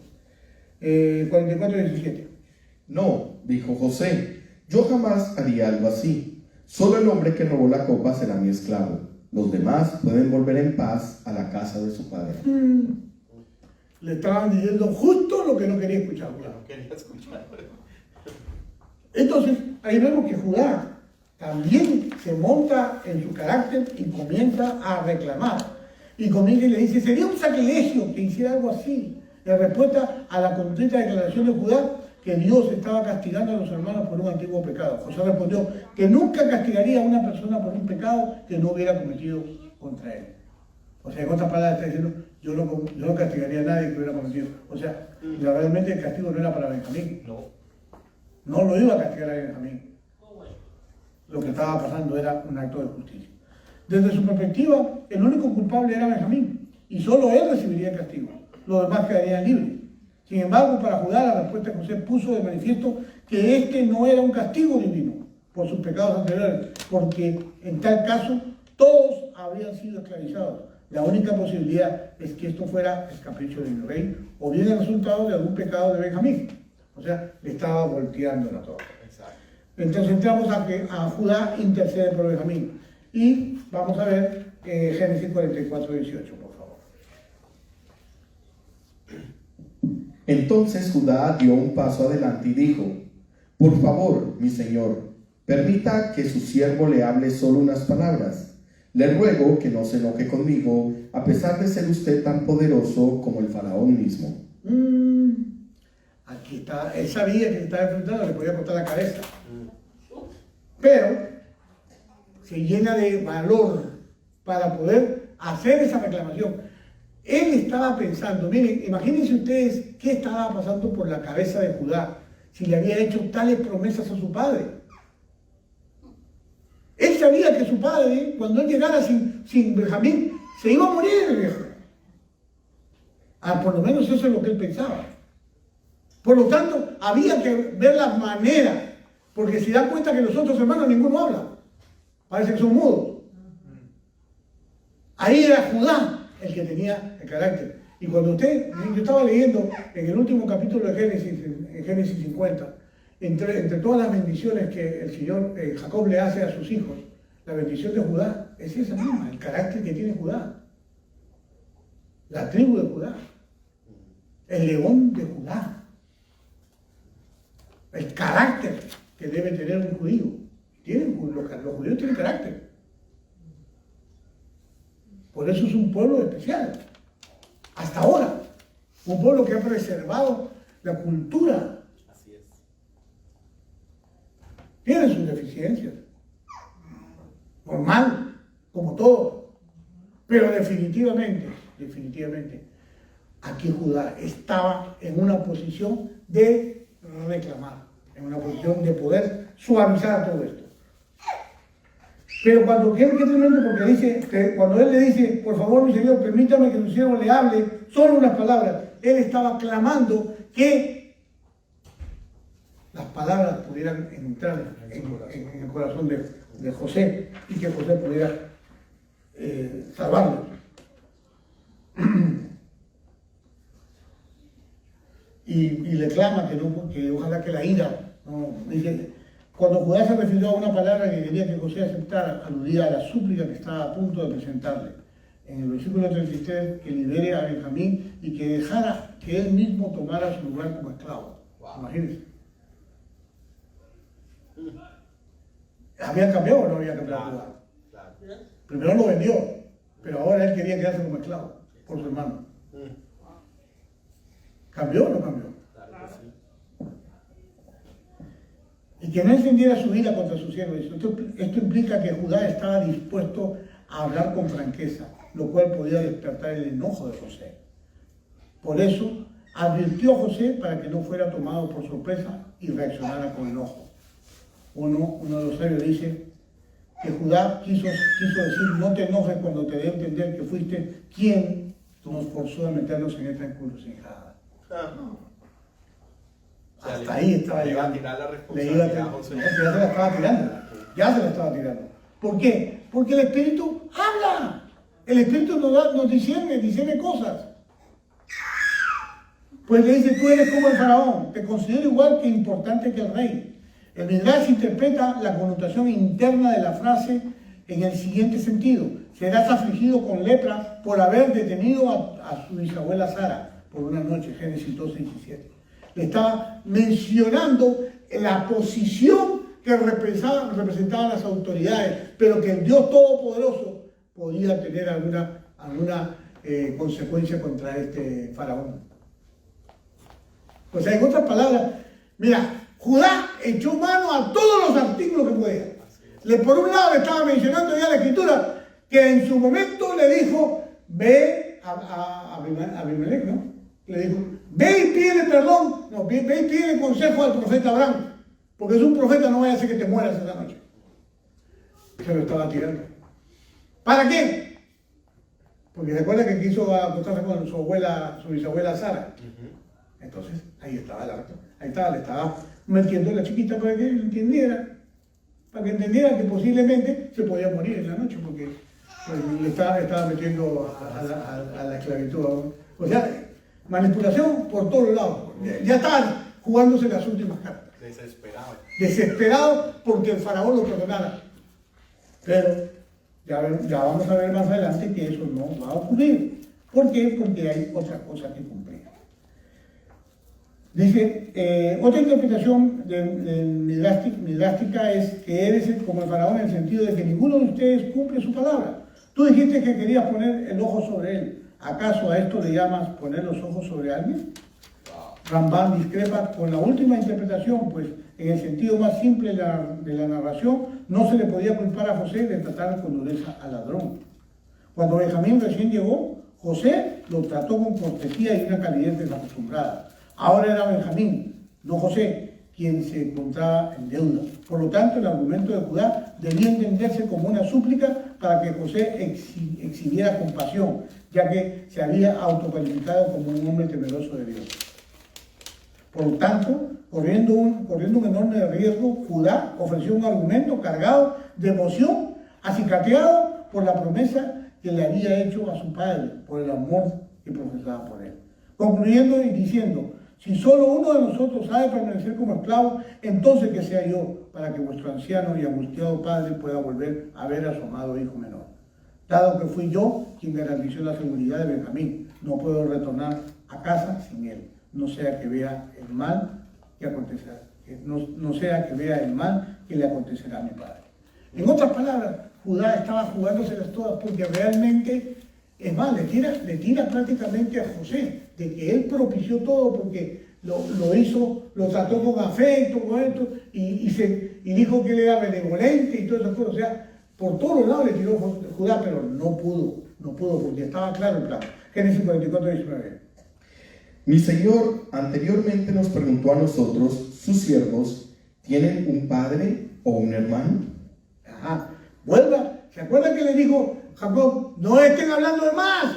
44:17. No, dijo José, yo jamás haría algo así. Solo el hombre que robó la copa será mi esclavo. Los demás pueden volver en paz a la casa de su padre. Le estaban diciendo justo lo que no quería escuchar. No quería escuchar. Entonces, ahí vemos que Judá también se monta en su carácter y comienza a reclamar. Y comienza y le dice, sería un sacrilegio que hiciera algo así. En respuesta a la completa declaración de Judá, que Dios estaba castigando a los hermanos por un antiguo pecado. José respondió que nunca castigaría a una persona por un pecado que no hubiera cometido contra él. O sea, en otras palabras está diciendo, yo no castigaría a nadie que hubiera cometido. O sea, realmente el castigo no era para Benjamín. No lo iba a castigar a Benjamín. Lo que estaba pasando era un acto de justicia. Desde su perspectiva, el único culpable era Benjamín. Y solo él recibiría el castigo. Los demás quedarían libres. Sin embargo, para Judá, la respuesta de José puso de manifiesto que este no era un castigo divino por sus pecados anteriores, porque en tal caso todos habrían sido esclavizados. La única posibilidad es que esto fuera el capricho del rey o bien el resultado de algún pecado de Benjamín. O sea, le estaba volteando la torre. Entonces entramos a que a Judá intercede por Benjamín. Y vamos a ver Génesis 44:18, por favor. Entonces Judá dio un paso adelante y dijo, por favor, mi señor, permita que su siervo le hable solo unas palabras. Le ruego que no se enoje conmigo, a pesar de ser usted tan poderoso como el faraón mismo. Aquí está, él sabía que estaba enfrentando, le podía cortar la cabeza. Pero se llena de valor para poder hacer esa reclamación. Él estaba pensando, miren, imagínense ustedes qué estaba pasando por la cabeza de Judá si le había hecho tales promesas a su padre. Él sabía que su padre, cuando él llegara sin Benjamín, se iba a morir, viejo. Por lo menos eso es lo que él pensaba. Por lo tanto, había que ver las maneras, porque se da cuenta que los otros hermanos ninguno habla. Parece que son mudos. Ahí era Judá el que tenía el carácter. Y cuando yo estaba leyendo en el último capítulo de Génesis, en Génesis 50, entre todas las bendiciones que el Señor Jacob le hace a sus hijos, la bendición de Judá es esa misma, el carácter que tiene Judá. La tribu de Judá. El león de Judá. El carácter que debe tener un judío. Los judíos tienen carácter. Por eso es un pueblo especial. Hasta ahora. Un pueblo que ha preservado la cultura. Así es. Tiene sus deficiencias. Normal, como todo. Pero definitivamente, aquí Judá estaba en una posición de reclamar, en una posición de poder suavizar todo esto. Pero qué tremendo, porque dice, que cuando él le dice, por favor, mi señor, permítame que su siervo le hable solo unas palabras, él estaba clamando que palabras pudieran entrar en el corazón de José y que José pudiera salvarlo. Y le clama que ojalá que la ira, no, dice, cuando Judá se refirió a una palabra que quería que José aceptara, aludía a la súplica que estaba a punto de presentarle. En el versículo 33, que libere a Benjamín y que dejara que él mismo tomara su lugar como esclavo. Wow. Imagínense. ¿Había cambiado o no había cambiado Judá? Claro. Primero lo vendió, pero ahora él quería quedarse como esclavo por su hermano. ¿Cambió o no cambió? Claro que sí. Y que no encendiera su ira contra su siervo. Esto implica que Judá estaba dispuesto a hablar con franqueza, lo cual podía despertar el enojo de José. Por eso advirtió a José para que no fuera tomado por sorpresa y reaccionara con enojo. Uno de los sabios dice que Judá quiso decir, no te enojes cuando te dé a entender que fuiste quien nos forzó a meternos en esta encrucijada. Hasta ahí estaba llegando. Ya se la estaba tirando. ¿Por qué? Porque el Espíritu habla. El Espíritu nos discierne cosas. Pues le dice, tú eres como el faraón, te considero igual que importante que el rey. El Midrash interpreta la connotación interna de la frase en el siguiente sentido: serás afligido con lepra por haber detenido a su bisabuela Sara por una noche, Génesis 2:17. Le estaba mencionando la posición que representaban las autoridades, pero que el Dios Todopoderoso podía tener alguna consecuencia contra este faraón. O sea, en otras palabras, mira, Judá echó mano a todos los artículos que podía. Por un lado le estaba mencionando ya la Escritura que en su momento le dijo, ve a Abimelech, ¿no? Le dijo, ve y pídele perdón, no, ve y pídele consejo al profeta Abraham, porque es un profeta, no vaya a hacer que te mueras esta noche. Se lo estaba tirando. ¿Para qué? Porque recuerda que quiso acostarse con su bisabuela Sara. Entonces, ahí estaba le estaba metiendo a la chiquita para que entendiera, que posiblemente se podía morir en la noche, porque pues, le estaba metiendo a la esclavitud. O sea, manipulación por todos lados. Ya estaban jugándose las últimas cartas. Desesperado porque el faraón lo perdonara. Pero ya vamos a ver más adelante que eso no va a ocurrir. ¿Por qué? Porque hay otra cosa que cumplir. Dice, otra interpretación midrástica es que eres como el faraón en el sentido de que ninguno de ustedes cumple su palabra. Tú dijiste que querías poner el ojo sobre él. ¿Acaso a esto le llamas poner los ojos sobre alguien? Rambam discrepa con la última interpretación, pues en el sentido más simple de la narración no se le podía culpar a José de tratar con dureza al ladrón. Cuando Benjamín recién llegó, José lo trató con cortesía y una calidez desacostumbrada. Ahora era Benjamín, no José, quien se encontraba en deuda. Por lo tanto, el argumento de Judá debía entenderse como una súplica para que José exhibiera compasión, ya que se había autocalificado como un hombre temeroso de Dios. Por lo tanto, corriendo un enorme riesgo, Judá ofreció un argumento cargado de emoción, acicateado por la promesa que le había hecho a su padre, por el amor que profesaba por él. Concluyendo y diciendo, si solo uno de nosotros sabe permanecer como esclavo, entonces que sea yo, para que vuestro anciano y angustiado padre pueda volver a ver a su amado hijo menor. Dado que fui yo quien garantizó la seguridad de Benjamín, no puedo retornar a casa sin él, no sea que vea el mal que acontecerá, no sea que vea el mal que le acontecerá a mi padre. En otras palabras, Judá estaba jugándoselas todas porque realmente, es más, le tira prácticamente a José, de que él propició todo porque lo hizo, lo trató con afecto, con esto, y dijo que él era benevolente y todas esas cosas. O sea, por todos lados le tiró Judá, pero no pudo porque estaba claro el plan. Génesis 44:19. Mi Señor anteriormente nos preguntó a nosotros, sus siervos, ¿tienen un padre o un hermano? Ajá, vuelva. ¿Se acuerda que le dijo Jacob, no estén hablando de más?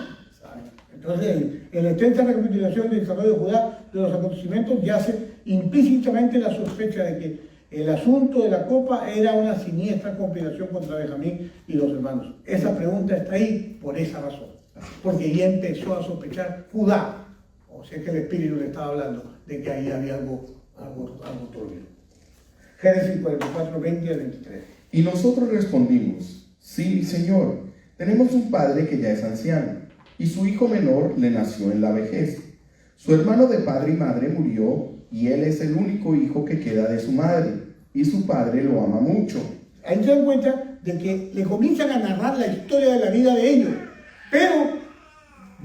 Entonces, en la extensa recapitulación del desarrollo de Judá de los acontecimientos yace implícitamente la sospecha de que el asunto de la copa era una siniestra conspiración contra Benjamín y los hermanos. Esa pregunta está ahí por esa razón, porque ya empezó a sospechar Judá, o sea que el Espíritu le estaba hablando de que ahí había algo turbio. Génesis 44, 20 al 23. Y nosotros respondimos, sí, Señor, tenemos un padre que ya es anciano, y su hijo menor le nació en la vejez. Su hermano de padre y madre murió, y él es el único hijo que queda de su madre, y su padre lo ama mucho. Ahí se dan cuenta de que le comienzan a narrar la historia de la vida de ellos, pero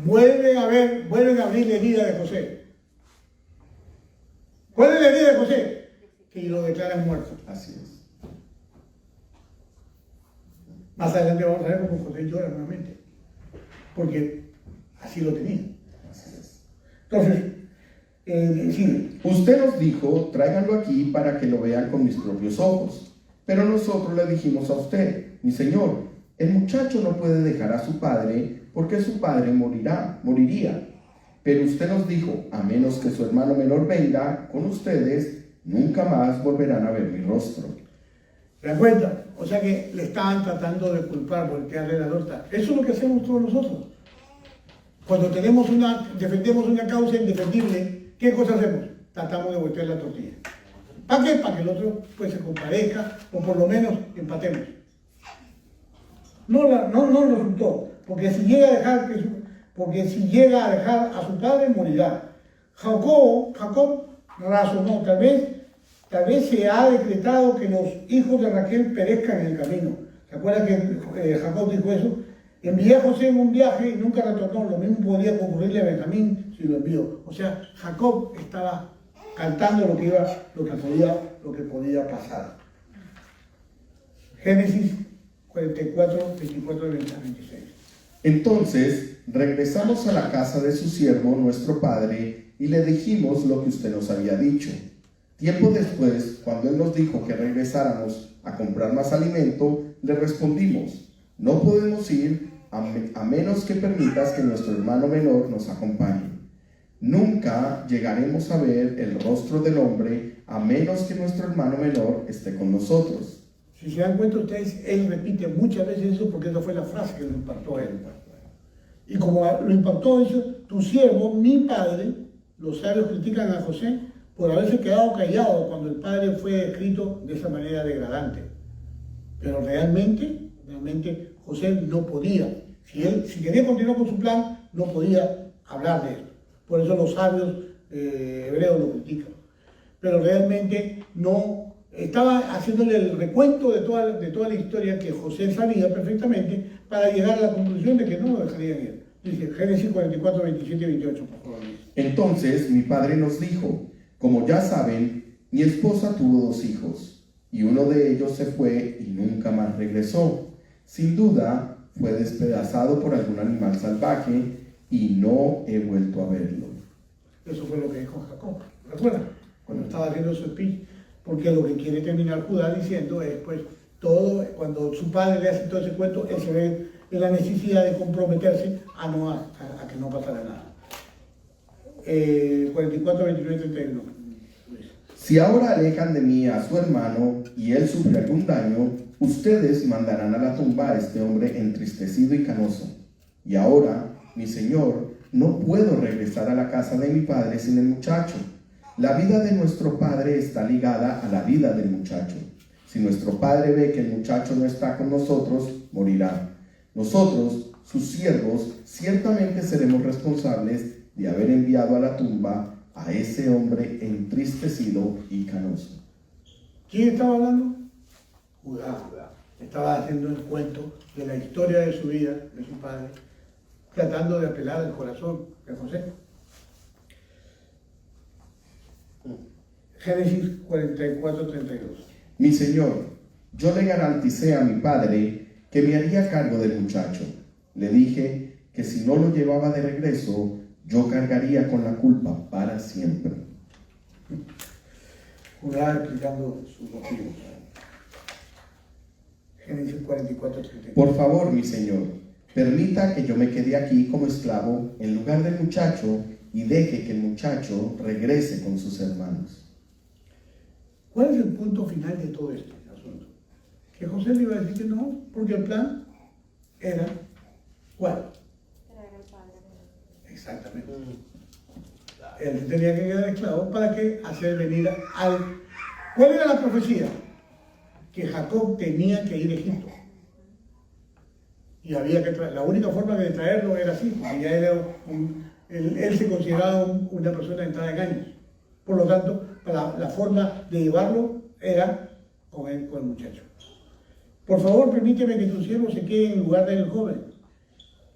vuelven a abrir la herida de José. ¿Cuál es la herida de José? Que lo declaran muerto. Así es. Más adelante vamos a ver cómo José llora nuevamente, porque así lo tenía. Así es. Entonces, sigue. Usted nos dijo, tráiganlo aquí para que lo vean con mis propios ojos. Pero nosotros le dijimos a usted, mi señor, el muchacho no puede dejar a su padre porque su padre moriría. Pero usted nos dijo, a menos que su hermano menor venga con ustedes, nunca más volverán a ver mi rostro. ¿Se dan cuenta? O sea que le estaban tratando de culpar, voltearle la torta. Eso es lo que hacemos todos nosotros. Cuando defendemos una causa indefendible, ¿qué cosa hacemos? Tratamos de voltear la tortilla. ¿Para qué? Para que el otro pues, se compadezca o por lo menos empatemos. No lo resultó, porque si llega a dejar a su padre, morirá. Jacob razonó, tal vez se ha decretado que los hijos de Raquel perezcan en el camino. ¿Se acuerdan que Jacob dijo eso? Envié a José en un viaje y nunca retornó. Lo mismo podría ocurrirle a Benjamín si lo envió. O sea, Jacob estaba cantando lo que podía pasar. Génesis 44, 24 y 26. Entonces regresamos a la casa de su siervo, nuestro padre, y le dijimos lo que usted nos había dicho. Tiempo después, cuando él nos dijo que regresáramos a comprar más alimento, le respondimos, no podemos ir a menos que permitas que nuestro hermano menor nos acompañe. Nunca llegaremos a ver el rostro del hombre a menos que nuestro hermano menor esté con nosotros. Si se dan cuenta ustedes, él repite muchas veces eso porque esa fue la frase que lo impactó a él. Y como lo impactó eso, tu siervo, mi padre, los sabios critican a José por haberse quedado callado cuando el padre fue escrito de esa manera degradante. Pero realmente José no podía. Si quería continuar con su plan, no podía hablar de esto. Por eso los sabios hebreos lo critican. Pero realmente no estaba haciéndole el recuento de toda la historia que José sabía perfectamente para llegar a la conclusión de que no lo dejarían ir. Dice Génesis 44, 27 y 28, por favor. Entonces mi padre nos dijo, como ya saben, mi esposa tuvo 2 hijos, y uno de ellos se fue y nunca más regresó. Sin duda, fue despedazado por algún animal salvaje y no he vuelto a verlo. Eso fue lo que dijo Jacob. ¿Recuerdan? Cuando estaba haciendo su speech, porque lo que quiere terminar Judá diciendo es, pues, todo, cuando su padre le hace todo ese cuento, él se ve en la necesidad de comprometerse a que no pasara nada. 44, 29, 31. Si ahora alejan de mí a su hermano y él sufre algún daño, ustedes mandarán a la tumba a este hombre entristecido y canoso. Y ahora, mi señor, no puedo regresar a la casa de mi padre sin el muchacho. La vida de nuestro padre está ligada a la vida del muchacho. Si nuestro padre ve que el muchacho no está con nosotros, morirá. Nosotros, sus siervos, ciertamente seremos responsables de haber enviado a la tumba a ese hombre entristecido y canoso. ¿Quién estaba hablando? Judá. Estaba haciendo el cuento de la historia de su vida, de su padre, tratando de apelar al corazón de José. Génesis 44, 32. Mi señor, yo le garanticé a mi padre que me haría cargo del muchacho. Le dije que si no lo llevaba de regreso, yo cargaría con la culpa para siempre. Judá explicando sus motivos. Génesis 44, 32. Por favor, mi señor, permita que yo me quede aquí como esclavo en lugar del muchacho y deje que el muchacho regrese con sus hermanos. ¿Cuál es el punto final de todo este asunto? Que José le iba a decir que no, porque el plan era, ¿cuál? Traer al padre. Exactamente. Él tenía que quedar esclavo para que hacer venir al... ¿Cuál era la profecía? Que Jacob tenía que ir a Egipto. Y había que la única forma de traerlo era así, porque ya era él se consideraba una persona entrada en años. Por lo tanto, la forma de llevarlo era con el muchacho. Por favor, permíteme que tu siervo se quede en lugar del joven.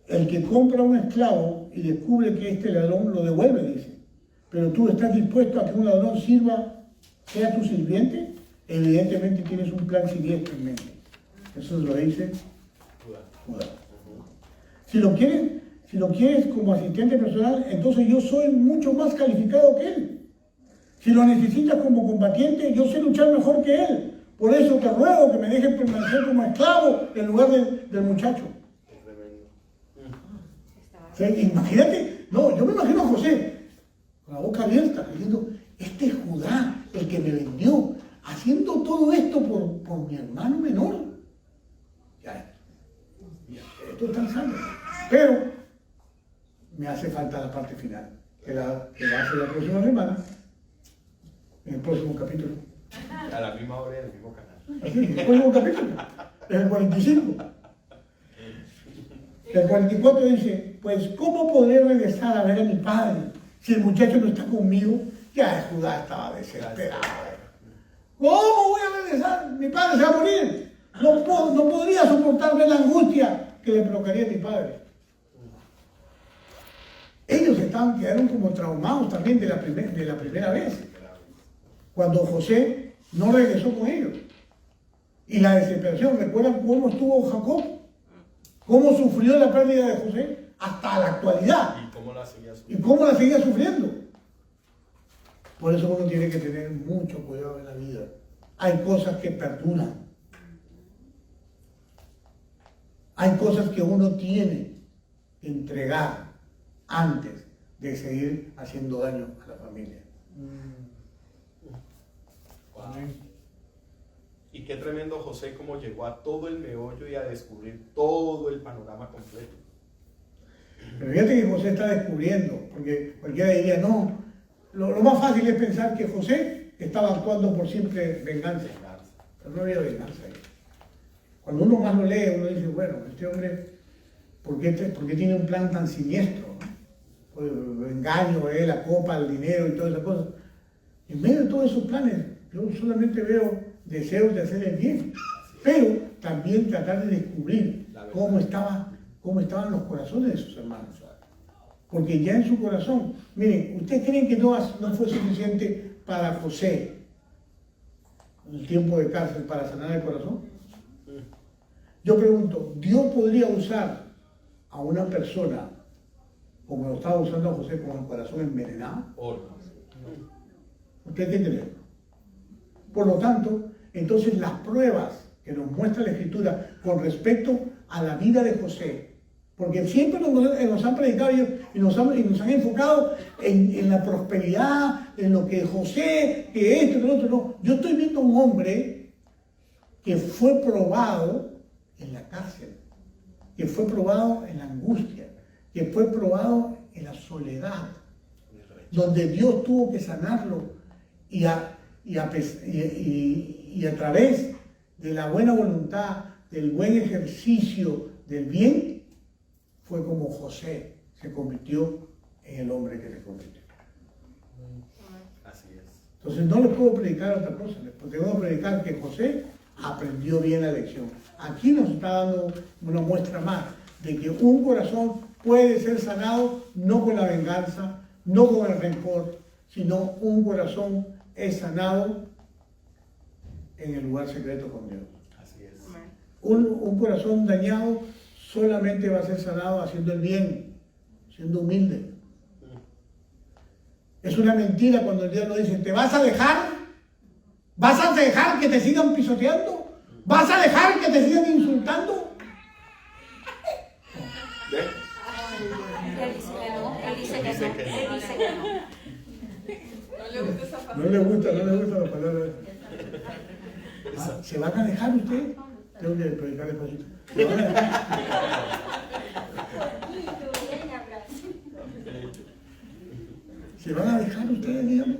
El que compra un esclavo y descubre que este ladrón lo devuelve, dice. Pero tú estás dispuesto a que un ladrón sea tu sirviente, evidentemente tienes un plan siniestro en mente. Eso lo dice Judá. Si lo quieres como asistente personal, entonces yo soy mucho más calificado que él. Si lo necesitas como combatiente, yo sé luchar mejor que él. Por eso te ruego que me dejes permanecer como esclavo en lugar del muchacho. O sea, imagínate, no, yo me imagino a José con la boca abierta, diciendo, este es Judá, el que me vendió, haciendo todo esto por mi hermano menor. Ya, esto es tan sano. Pero me hace falta la parte final, que va a ser la próxima semana, en el próximo capítulo. A la misma hora y en el mismo canal. Así, en el próximo capítulo, en el 45. El 44 dice, pues ¿cómo podré regresar a ver a mi padre si el muchacho no está conmigo? Ya Judá estaba desesperado. ¿Cómo voy a regresar? Mi padre se va a morir. No podría soportar ver la angustia que le provocaría a mi padre. Ellos quedaron como traumados también de la primera vez, cuando José no regresó con ellos. Y la desesperación, ¿recuerdan cómo estuvo Jacob? ¿Cómo sufrió la pérdida de José? Hasta la actualidad. ¿Y cómo la seguía ¿Y cómo la seguía sufriendo? Por eso uno tiene que tener mucho cuidado en la vida. Hay cosas que perduran. Hay cosas que uno tiene que entregar antes de seguir haciendo daño a la familia. Wow. Y qué tremendo José como llegó a todo el meollo y a descubrir todo el panorama completo. Pero fíjate que José está descubriendo, porque cualquiera diría, no, lo más fácil es pensar que José estaba actuando por simple venganza. Pero no había venganza ahí. Cuando uno más lo lee, uno dice, bueno, este hombre, ¿por qué tiene un plan tan siniestro? Pues, el engaño, la copa, el dinero y todas esas cosas. En medio de todos esos planes, yo solamente veo deseos de hacer el bien, pero también tratar de descubrir cómo estaban los corazones de sus hermanos. Porque ya en su corazón, miren, ¿ustedes creen que no fue suficiente para José el tiempo de cárcel para sanar el corazón? Yo pregunto, ¿Dios podría usar a una persona como lo estaba usando a José con el corazón envenenado? ¿Ustedes qué creen? Por lo tanto, entonces las pruebas que nos muestra la Escritura con respecto a la vida de José, porque siempre nos han predicado y nos han enfocado en la prosperidad, en lo que José, que esto, que lo otro, no. Yo estoy viendo a un hombre que fue probado en la cárcel, que fue probado en la angustia, que fue probado en la soledad, donde Dios tuvo que sanarlo y a través de la buena voluntad, del buen ejercicio del bien, fue como José se convirtió en el hombre que se convirtió. Así es. Entonces no les puedo predicar otra cosa, les puedo predicar que José aprendió bien la lección. Aquí nos está dando una muestra más de que un corazón puede ser sanado no con la venganza, no con el rencor, sino un corazón es sanado en el lugar secreto con Dios. Así es. Un corazón dañado solamente va a ser sanado haciendo el bien, siendo humilde. Es una mentira cuando el diablo dice, ¿te vas a dejar? ¿Vas a dejar que te sigan pisoteando? ¿Vas a dejar que te sigan insultando? Él dice que no, él dice que no, él dice que no. No le gusta esa No le gusta la palabra. ¿Se van a dejar ustedes? Tengo que predicar despacito. ¿Se van a dejar? ¿Se van a dejar ustedes, dígame?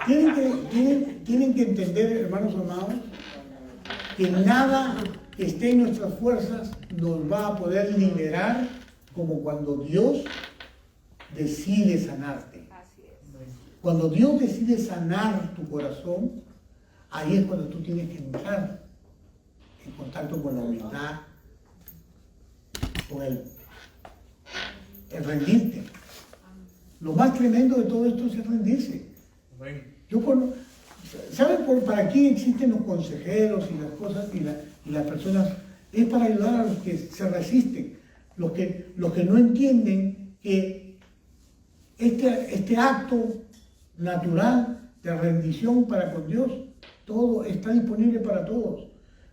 Tienen que entender, hermanos amados, que nada que esté en nuestras fuerzas nos va a poder liberar como cuando Dios decide sanarte. Así es. Cuando Dios decide sanar tu corazón, ahí es cuando tú tienes que entrar en contacto con la humildad, con el rendirte. Lo más tremendo de todo esto es rendirse. ¿Saben para qué existen los consejeros y las cosas y las personas? Es para ayudar a los que se resisten, los que no entienden que este acto natural de rendición para con Dios, todo está disponible para todos.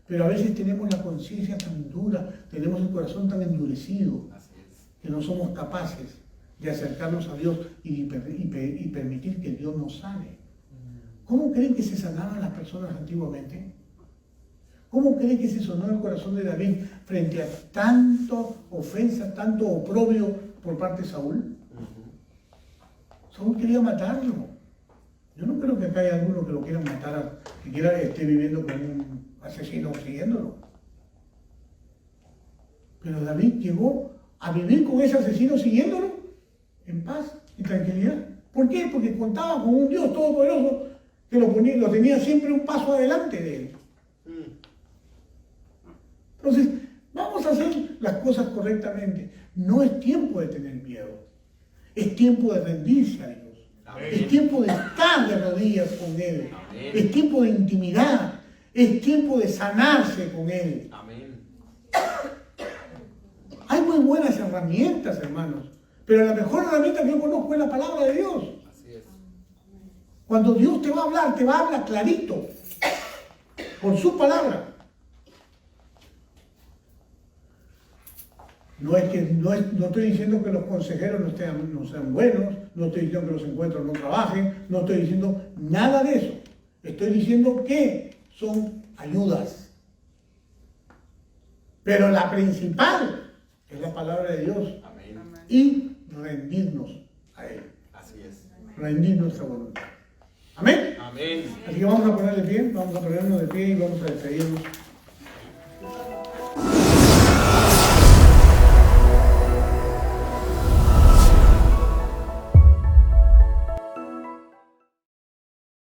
Pero a veces tenemos la conciencia tan dura, tenemos el corazón tan endurecido, que no somos capaces de acercarnos a Dios y permitir que Dios nos sane. ¿Cómo creen que se sanaban las personas antiguamente? ¿Cómo creen que se sonó el corazón de David frente a tanta ofensa, tanto oprobio por parte de Saúl? Saúl quería matarlo. Yo no creo que acá haya alguno que lo quiera matar, que esté viviendo con un asesino siguiéndolo. Pero David llegó a vivir con ese asesino siguiéndolo en paz y tranquilidad. ¿Por qué? Porque contaba con un Dios todopoderoso que lo tenía siempre un paso adelante de él. Entonces, vamos a hacer las cosas correctamente. No es tiempo de tener miedo. Es tiempo de rendirse a Dios. Amén. Es tiempo de estar de rodillas con Él. Amén. Es tiempo de intimidad. Es tiempo de sanarse con Él. Amén. Hay muy buenas herramientas, hermanos. Pero la mejor herramienta que yo conozco es la palabra de Dios. Así es. Cuando Dios te va a hablar clarito. Por su palabra. No estoy diciendo que los consejeros no sean buenos, no estoy diciendo que los encuentros no trabajen, no estoy diciendo nada de eso. Estoy diciendo que son ayudas. Pero la principal es la palabra de Dios. Amén. Y rendirnos a Él. Así es. Rendir nuestra voluntad. Amén. Amén. Así que vamos a ponernos de pie y vamos a despedirnos.